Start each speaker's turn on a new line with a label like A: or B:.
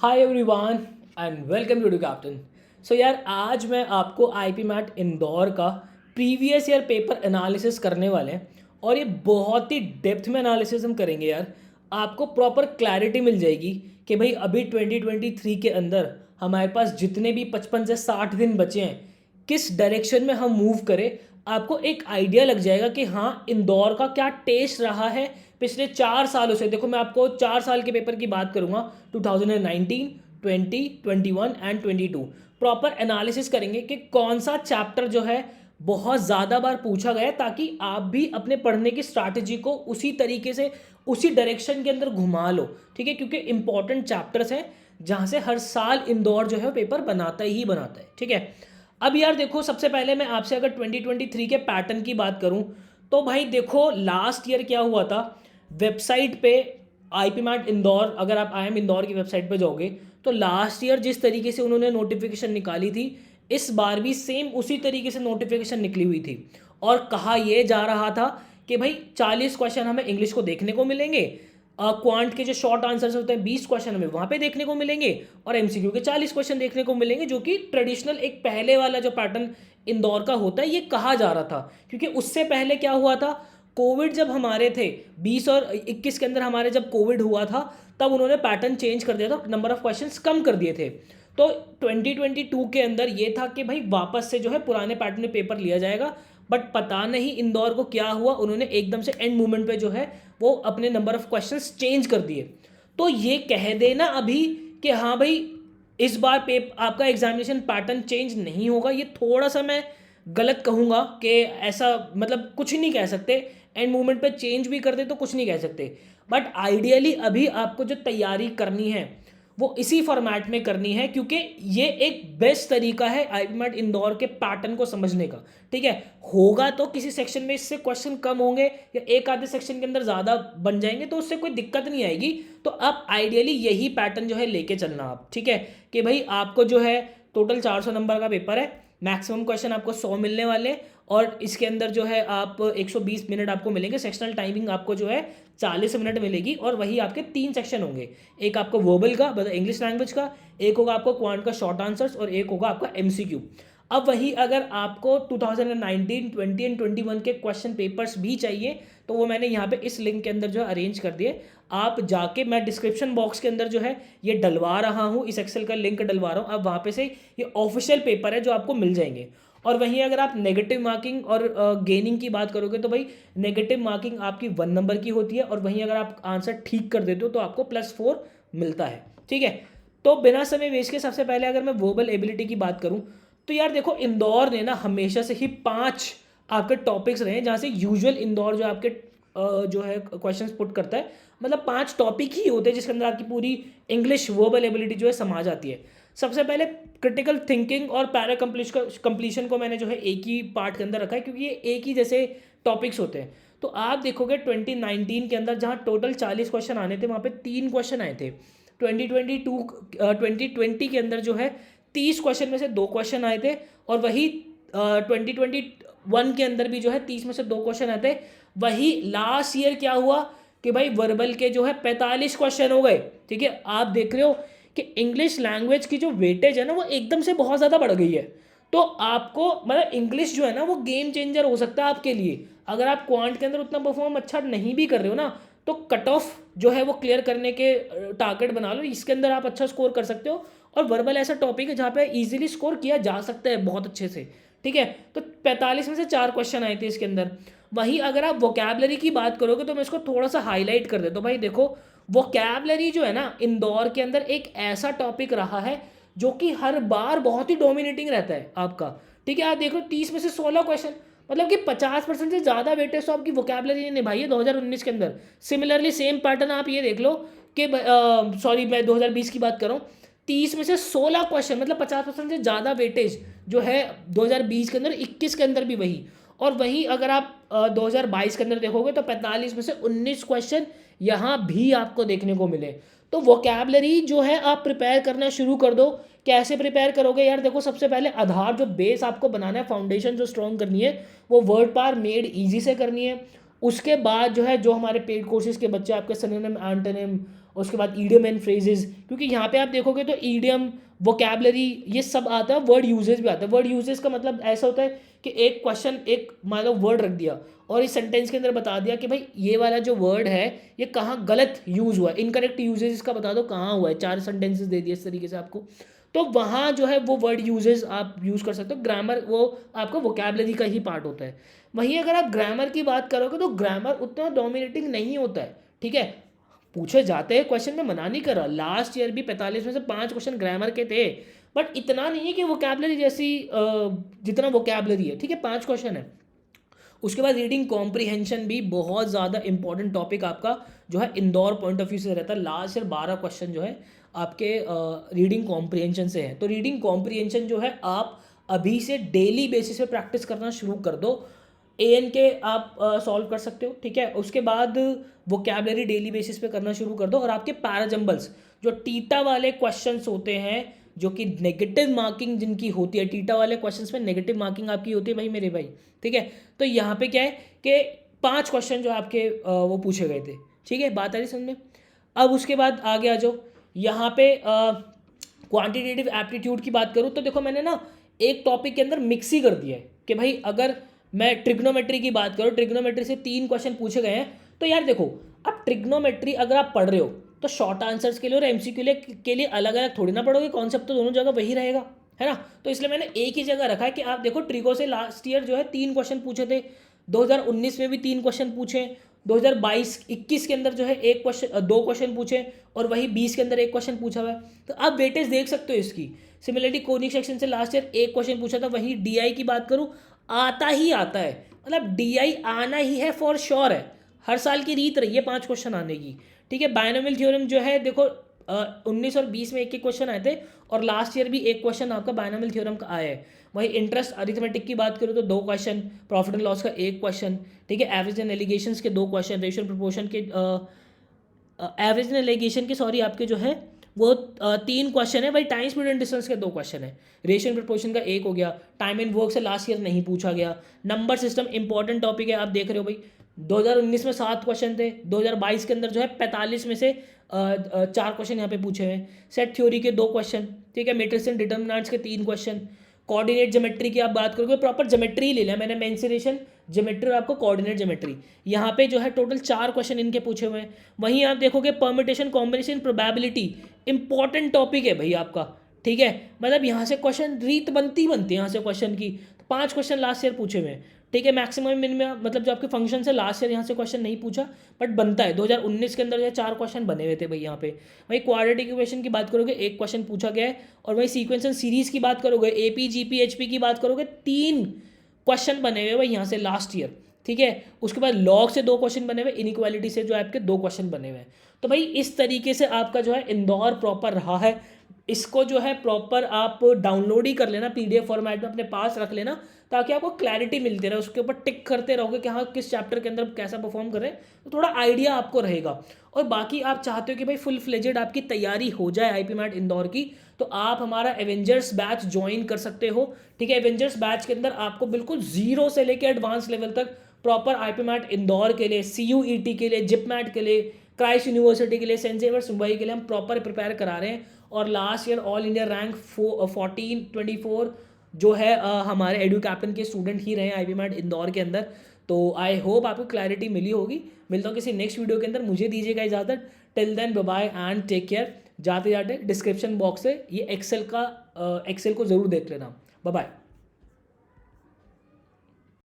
A: Hi everyone and welcome to captain. So यार आज मैं आपको आईपी मैट इंदौर का प्रीवियस ईयर पेपर एनालिसिस करने वाले हैं और ये बहुत ही डेप्थ में एनालिसिस हम करेंगे यार। आपको प्रॉपर क्लैरिटी मिल जाएगी कि भाई अभी 2023 के अंदर हमारे पास जितने भी 55 से 60 दिन बचे हैं किस डायरेक्शन में हम मूव करें। आपको एक आइडिया लग जाएगा कि हाँ इंदौर का क्या टेस्ट रहा है पिछले 4 सालों से। देखो मैं आपको 4 साल के पेपर की बात करूंगा, 2019, 20, 21 एंड 22। प्रॉपर एनालिसिस करेंगे कि कौन सा चैप्टर जो है बहुत ज़्यादा बार पूछा गया है, ताकि आप भी अपने पढ़ने की स्ट्रैटेजी को उसी तरीके से उसी डायरेक्शन के अंदर घुमा लो। ठीक है, क्योंकि इंपॉर्टेंट चैप्टर्स हैं जहाँ से हर साल इंदौर जो है पेपर बनाता ही बनाता है। ठीक है, अब यार देखो सबसे पहले मैं आपसे अगर 2023 के पैटर्न की बात करूं तो भाई देखो लास्ट ईयर क्या हुआ था। वेबसाइट पे आईपी मैट इंदौर, अगर आप आई एम इंदौर की वेबसाइट पे जाओगे तो लास्ट ईयर जिस तरीके से उन्होंने नोटिफिकेशन निकाली थी, इस बार भी सेम उसी तरीके से नोटिफिकेशन निकली हुई थी। और कहा यह जा रहा था कि भाई 40 क्वेश्चन हमें इंग्लिश को देखने को मिलेंगे, क्वांट के जो शॉर्ट आंसर्स होते हैं 20 क्वेश्चन हमें वहाँ पे देखने को मिलेंगे, और एमसीक्यू के 40 क्वेश्चन देखने को मिलेंगे, जो कि ट्रेडिशनल एक पहले वाला जो पैटर्न इंदौर का होता है ये कहा जा रहा था। क्योंकि उससे पहले क्या हुआ था, कोविड जब हमारे थे 20 और 21 के अंदर, हमारे जब कोविड हुआ था तब उन्होंने पैटर्न चेंज कर दिया था, नंबर ऑफ क्वेश्चंस कम कर दिए थे। तो 2022 के अंदर ये था कि भाई वापस से जो है पुराने पैटर्न में पेपर लिया जाएगा। बट पता नहीं इंदौर को क्या हुआ, उन्होंने एकदम से एंड मोमेंट पे जो है वो अपने नंबर ऑफ क्वेश्चंस चेंज कर दिए। तो ये कह देना अभी कि हाँ भाई इस बार आपका एग्जामिनेशन पैटर्न चेंज नहीं होगा, ये थोड़ा सा मैं गलत कहूँगा कि ऐसा मतलब कुछ नहीं कह सकते। एंड मोमेंट पे चेंज भी कर दे तो कुछ नहीं कह सकते। बट आइडियली अभी आपको जो तैयारी करनी है वो इसी फॉर्मेट में करनी है, क्योंकि ये एक बेस्ट तरीका है आईपी मैट इंदौर के पैटर्न को समझने का। ठीक है, होगा तो किसी सेक्शन में इससे क्वेश्चन कम होंगे या एक आधे सेक्शन के अंदर ज़्यादा बन जाएंगे तो उससे कोई दिक्कत नहीं आएगी। तो आप आइडियली यही पैटर्न जो है लेके चलना आप। ठीक है, कि भाई आपको जो है टोटल 400 नंबर का पेपर है, मैक्सिमम क्वेश्चन आपको 100 मिलने वाले हैं, और इसके अंदर जो है आप 120 मिनट आपको मिलेंगे। सेक्शनल टाइमिंग आपको जो है 40 मिनट मिलेगी, और वही आपके 3 सेक्शन होंगे, एक आपको वर्बल का मतलब इंग्लिश लैंग्वेज का, एक होगा आपको क्वांट का शॉर्ट आंसर्स, और एक होगा आपका एमसीक्यू। अब वही अगर आपको 2019, 20 एंड 21 के क्वेश्चन पेपर्स भी चाहिए तो वो मैंने यहाँ पे इस लिंक के अंदर जो है अरेंज कर दिए। आप जाके, मैं डिस्क्रिप्शन बॉक्स के अंदर जो है ये डलवा रहा हूँ, इस एक्सेल का लिंक डलवा रहा हूँ, अब वहाँ पे से ये ऑफिशियल पेपर है जो आपको मिल जाएंगे। और वहीं अगर आप नेगेटिव मार्किंग और गेनिंग की बात करोगे तो भाई नेगेटिव मार्किंग आपकी 1 नंबर की होती है, और वहीं अगर आप आंसर ठीक कर देते हो तो आपको +4 मिलता है। ठीक है, तो बिना समय वेस्ट के सबसे पहले अगर मैं वर्बल एबिलिटी की बात करूं तो यार देखो इंदौर ने ना हमेशा से ही 5 आपके टॉपिक्स रहे हैं, जहाँ से यूजुअल इंदौर जो आपके जो है क्वेश्चंस पुट करता है, मतलब 5 टॉपिक ही होते हैं जिसके अंदर आपकी पूरी इंग्लिश वर्बल एबिलिटी जो है समा जाती है। सबसे पहले क्रिटिकल थिंकिंग और पैरा कंप्लीशन को मैंने जो है एक ही पार्ट के अंदर रखा है, क्योंकि ये एक ही जैसे टॉपिक्स होते हैं। तो आप देखोगे 2019 के अंदर जहाँ टोटल 40 क्वेश्चन आने थे वहाँ पे 3 क्वेश्चन आए थे। 2020 के अंदर जो है 30 क्वेश्चन में से 2 क्वेश्चन आए थे, और वही 2021 के अंदर भी जो है 30 में से 2 क्वेश्चन आए थे। वही लास्ट ईयर क्या हुआ कि भाई वर्बल के जो है 45 क्वेश्चन हो गए। ठीक है, आप देख रहे हो कि इंग्लिश लैंग्वेज की जो वेटेज है ना वो एकदम से बहुत ज़्यादा बढ़ गई है। तो आपको मतलब इंग्लिश जो है ना वो गेम चेंजर हो सकता है आपके लिए। अगर आप क्वांट के अंदर उतना परफॉर्म अच्छा नहीं भी कर रहे हो ना, तो कट ऑफ जो है वो क्लियर करने के टारगेट बना लो, इसके अंदर आप अच्छा स्कोर कर सकते हो। और वर्बल ऐसा टॉपिक है जहाँ पे इजीली स्कोर किया जा सकता है बहुत अच्छे से। ठीक है, तो 45 में से 4 क्वेश्चन आए थे इसके अंदर। वहीं अगर आप वोकैबलरी की बात करोगे तो मैं इसको थोड़ा सा हाईलाइट कर देता हूँ। भाई देखो वोकैबलरी जो है ना इंदौर के अंदर एक ऐसा टॉपिक रहा है जो कि हर बार बहुत ही डोमिनेटिंग रहता है आपका। ठीक है, आप देख लो 30 में से 16 क्वेश्चन, मतलब कि 50% से ज़्यादा वेटेज तो आपकी वोकैबलरी ने निभाई है 2019 के अंदर। सिमिलरली सेम पैटर्न आप ये देख लो कि सॉरी मैं 2020 की बात कर रहा हूँ, 30 में से 16 क्वेश्चन, मतलब 50% से ज़्यादा वेटेज जो है 2020 के अंदर, 21 के अंदर भी वही। और वहीं अगर आप 2022 के अंदर देखोगे तो 45 में से 19 क्वेश्चन यहाँ भी आपको देखने को मिले। तो वोकैबलरी जो है आप प्रिपेयर करना शुरू कर दो। कैसे प्रिपेयर करोगे यार, देखो सबसे पहले आधार जो बेस आपको बनाना है, फाउंडेशन जो स्ट्रॉन्ग करनी है वो वर्ड पार मेड इजी से करनी है। उसके बाद जो है जो हमारे पेड कोर्सेज के बच्चे आपके सिनोनिम, एंटोनिम उसके बाद ईडियम एंड फ्रेजेस, क्योंकि यहाँ पे आप देखोगे तो ईडियम, वोकैबलरी, ये सब आता है, वर्ड यूजेज भी आता है। वर्ड यूजेज का मतलब ऐसा होता है कि एक क्वेश्चन, एक मान लो वर्ड रख दिया और इस सेंटेंस के अंदर बता दिया कि भाई ये वाला जो वर्ड है ये कहाँ गलत यूज़ हुआ है, इनकरेक्ट यूजेज इसका बता दो कहाँ हुआ है, 4 सेंटेंसेस दे दिए इस तरीके से आपको, तो वहाँ जो है वो वर्ड यूजेज आप यूज़ कर सकते हो। ग्रामर वो आपका वोकैबलरी का ही पार्ट होता है। वहीं अगर आप ग्रामर की बात करोगे तो ग्रामर उतना डोमिनेटिंग नहीं होता है, ठीक है, पूछे जाते हैं क्वेश्चन, में मना नहीं कर रहा, लास्ट ईयर भी 45 में से 5 क्वेश्चन ग्रामर के थे, बट इतना नहीं है कि वोकैबलरी जैसी जितना वोकैबलरी है, ठीक है, 5 क्वेश्चन है। उसके बाद रीडिंग कॉम्प्रीहेंशन भी बहुत ज़्यादा इंपॉर्टेंट टॉपिक आपका जो है इंदौर पॉइंट ऑफ व्यू से रहता है। लास्ट ईयर 12 क्वेश्चन जो है आपके रीडिंग कॉम्प्रीहेंशन से है। तो रीडिंग कॉम्प्रीहेंशन जो है आप अभी से डेली बेसिस पे प्रैक्टिस करना शुरू कर दो। एन के आप सॉल्व कर सकते हो, ठीक है। उसके बाद वोकैबलरी डेली बेसिस पे करना शुरू कर दो, और आपके पैराजम्बल्स जो टीटा वाले क्वेश्चंस होते हैं, जो कि नेगेटिव मार्किंग जिनकी होती है, टीटा वाले क्वेश्चंस में नेगेटिव मार्किंग आपकी होती है भाई मेरे भाई, ठीक है। तो यहाँ पे क्या है कि 5 क्वेश्चन जो आपके वो पूछे गए थे, ठीक है, बात आ रही समझ में। अब उसके बाद आगे आ जाओ, यहाँ पे क्वांटिटेटिव एप्टीट्यूड की बात करूँ तो देखो मैंने ना एक टॉपिक के अंदर मिक्स ही कर दिया है कि भाई अगर मैं ट्रिग्नोमेट्री की बात करूँ, ट्रिग्नोमेट्री से 3 क्वेश्चन पूछे गए हैं, तो यार देखो अब ट्रिग्नोमेट्री अगर आप पढ़ रहे हो तो शॉर्ट आंसर्स के लिए और एमसीक्यू के लिए अलग अलग थोड़ी ना पढ़ोगे, कॉन्सेप्ट तो दोनों जगह वही रहेगा, है ना। तो इसलिए मैंने एक ही जगह रखा है कि आप देखो ट्रिगो से लास्ट ईयर जो है 3 क्वेश्चन पूछे थे, 2019 में भी 3 क्वेश्चन पूछे, 2022-21 के अंदर जो है 2 क्वेश्चन पूछे, और वही 20 के अंदर 1 क्वेश्चन पूछा हुआ है। तो आप वेटेज देख सकते हो इसकी। सिमिलरली कोनिक सेक्शन से लास्ट ईयर 1 क्वेश्चन पूछा था, वही डीआई की बात करूँ आता ही आता है, मतलब डीआई आना ही है फॉर श्योर है, हर साल की रीत रही है 5 क्वेश्चन आने की, ठीक है। बायनोमियल थ्योरम जो है देखो 19 और 20 में एक क्वेश्चन आए थे, और लास्ट ईयर भी 1 क्वेश्चन आपका बायनोमियल थ्योरम का आया है। वही इंटरेस्ट अरिथमेटिक की बात करूँ तो 2 क्वेश्चन, प्रॉफिट एंड लॉस का 1 क्वेश्चन, ठीक है, एवरेज एंड एलिगेशंस के 2 क्वेश्चन, रेशियो प्रोपोर्शन के एवरेज एंड एलिगेशन के सॉरी आपके जो है वो 3 क्वेश्चन है भाई, टाइम स्पीड एंड डिस्टेंस के 2 क्वेश्चन है, रेशियो एंड प्रोपोर्शन का 1 हो गया, टाइम एंड वर्क से लास्ट ईयर नहीं पूछा गया। नंबर सिस्टम इंपॉर्टेंट टॉपिक है, आप देख रहे हो भाई 2019 में 7 क्वेश्चन थे, 2022 के अंदर जो है 45 में से 4 क्वेश्चन यहाँ पे पूछे हुए हैं। सेट थ्योरी के 2 क्वेश्चन, ठीक है, मैट्रिक्स एंड डिटरमिनेंट्स के 3 क्वेश्चन। कोऑर्डिनेट ज्योमेट्री की आप बात करोगे, प्रॉपर ज्योमेट्री ले लिया मैंने, मेंसुरेशन ज्योमेट्री और आपको कोऑर्डिनेट ज्योमेट्री, यहाँ पे जो है टोटल 4 क्वेश्चन इनके पूछे हुए हैं। वहीं आप देखोगे permutation combination probability important topic है भाई आपका, ठीक है, मतलब यहाँ से क्वेश्चन रीत बनती है यहाँ से क्वेश्चन की, 5 क्वेश्चन लास्ट ईयर पूछे हुए हैं, ठीक है। मैक्सिमम मिनिमम मतलब जो आपके फंक्शन से लास्ट ईयर यहाँ से क्वेश्चन नहीं पूछा, बट बनता है। 2019 के अंदर जो 4 क्वेश्चन बने हुए थे भाई यहाँ पे। वही क्वाड्रेटिक इक्वेशन की बात करोगे 1 क्वेश्चन पूछा गया है, और वही सीक्वेंस एंड सीरीज की बात करोगे, एपी जीपी एचपी की बात करोगे 3 क्वेश्चन बने हुए भाई यहाँ से लास्ट ईयर, ठीक है। उसके बाद लॉग से 2 क्वेश्चन बने हुए, इनइक्वालिटी से जो आपके 2 क्वेश्चन बने हुए हैं। तो भाई इस तरीके से आपका जो है इंदौर प्रॉपर रहा है, इसको जो है प्रॉपर आप डाउनलोड ही कर लेना, पीडीएफ फॉर्मेट में अपने पास रख लेना, ताकि आपको क्लैरिटी मिलती रहे, उसके ऊपर टिक करते रहोगे कि हाँ किस चैप्टर के अंदर कैसा परफॉर्म कर रहे हैं, तो थोड़ा आइडिया आपको रहेगा। और बाकी आप चाहते हो कि भाई फुल फ्लेजेड आपकी तैयारी हो जाए आईपी मैट इंदौर की, तो आप हमारा एवेंजर्स बैच ज्वाइन कर सकते हो, ठीक है। एवेंजर्स बैच के अंदर आपको बिल्कुल जीरो से लेकर एडवांस लेवल तक प्रॉपर आईपी मैट इंदौर के लिए, सीयूईटी के लिए, जिपमैट के लिए, क्राइस्ट यूनिवर्सिटी के लिए, सेंट जेवियर्स मुंबई के लिए हम प्रॉपर प्रिपेयर करा रहे हैं। और last year all India rank 1424 जो है हमारे एडू कैप्टन के स्टूडेंट ही रहे आईपी मैट इंदौर के अंदर। तो आई होप आपको क्लैरिटी मिली होगी। मिलता हूँ किसी नेक्स्ट वीडियो के अंदर, मुझे दीजिएगा इजाज़त। Till then bye bye and take care. जाते जाते डिस्क्रिप्शन बॉक्स से ये एक्सेल को ज़रूर देख लेना। Bye bye.